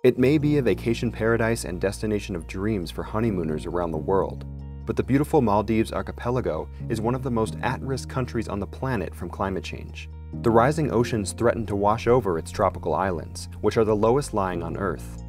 It may be a vacation paradise and destination of dreams for honeymooners around the world, but the beautiful Maldives archipelago is one of the most at-risk countries on the planet from climate change. The rising oceans threaten to wash over its tropical islands, which are the lowest lying on Earth.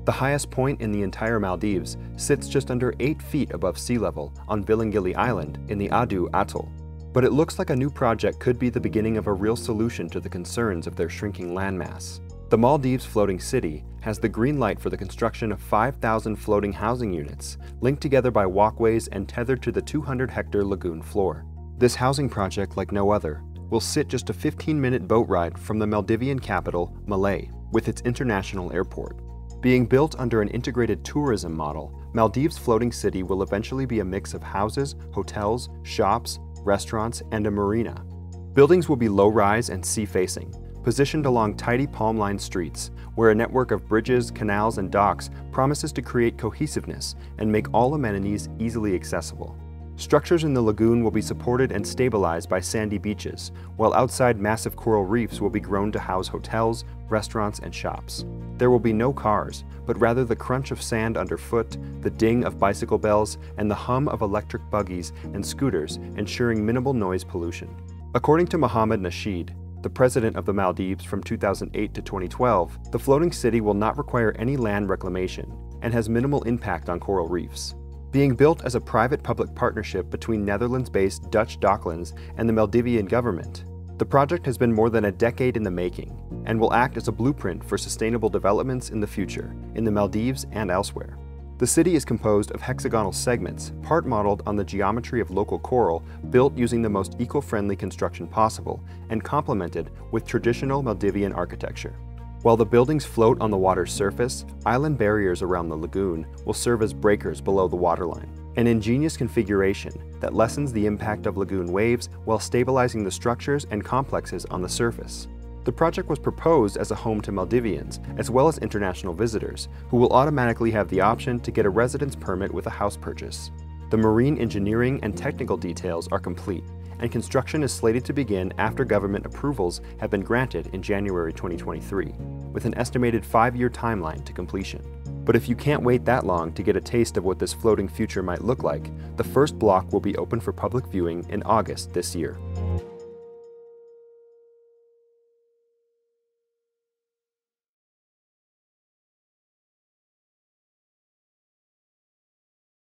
The highest point in the entire Maldives sits just under 8 feet above sea level on Villingili Island in the Addu Atoll. But it looks like a new project could be the beginning of a real solution to the concerns of their shrinking landmass. The Maldives Floating City has the green light for the construction of 5,000 floating housing units, linked together by walkways and tethered to the 200-hectare lagoon floor. This housing project, like no other, will sit just a 15-minute boat ride from the Maldivian capital, Malé, with its international airport. Being built under an integrated tourism model, Maldives Floating City will eventually be a mix of houses, hotels, shops, restaurants, and a marina. Buildings will be low-rise and sea-facing, positioned along tidy palm-lined streets, where a network of bridges, canals, and docks promises to create cohesiveness and make all amenities easily accessible. Structures in the lagoon will be supported and stabilized by sandy beaches, while outside massive coral reefs will be grown to house hotels, restaurants, and shops. There will be no cars, but rather the crunch of sand underfoot, the ding of bicycle bells, and the hum of electric buggies and scooters, ensuring minimal noise pollution. According to Mohammed Nasheed, the president of the Maldives from 2008 to 2012, the floating city will not require any land reclamation and has minimal impact on coral reefs. Being built as a private-public partnership between Netherlands-based Dutch Docklands and the Maldivian government, the project has been more than a decade in the making and will act as a blueprint for sustainable developments in the future, in the Maldives and elsewhere. The city is composed of hexagonal segments, part modeled on the geometry of local coral, built using the most eco-friendly construction possible, and complemented with traditional Maldivian architecture. While the buildings float on the water's surface, island barriers around the lagoon will serve as breakers below the waterline, an ingenious configuration that lessens the impact of lagoon waves while stabilizing the structures and complexes on the surface. The project was proposed as a home to Maldivians, as well as international visitors, who will automatically have the option to get a residence permit with a house purchase. The marine engineering and technical details are complete, and construction is slated to begin after government approvals have been granted in January 2023, with an estimated 5-year timeline to completion. But if you can't wait that long to get a taste of what this floating future might look like, the first block will be open for public viewing in August this year.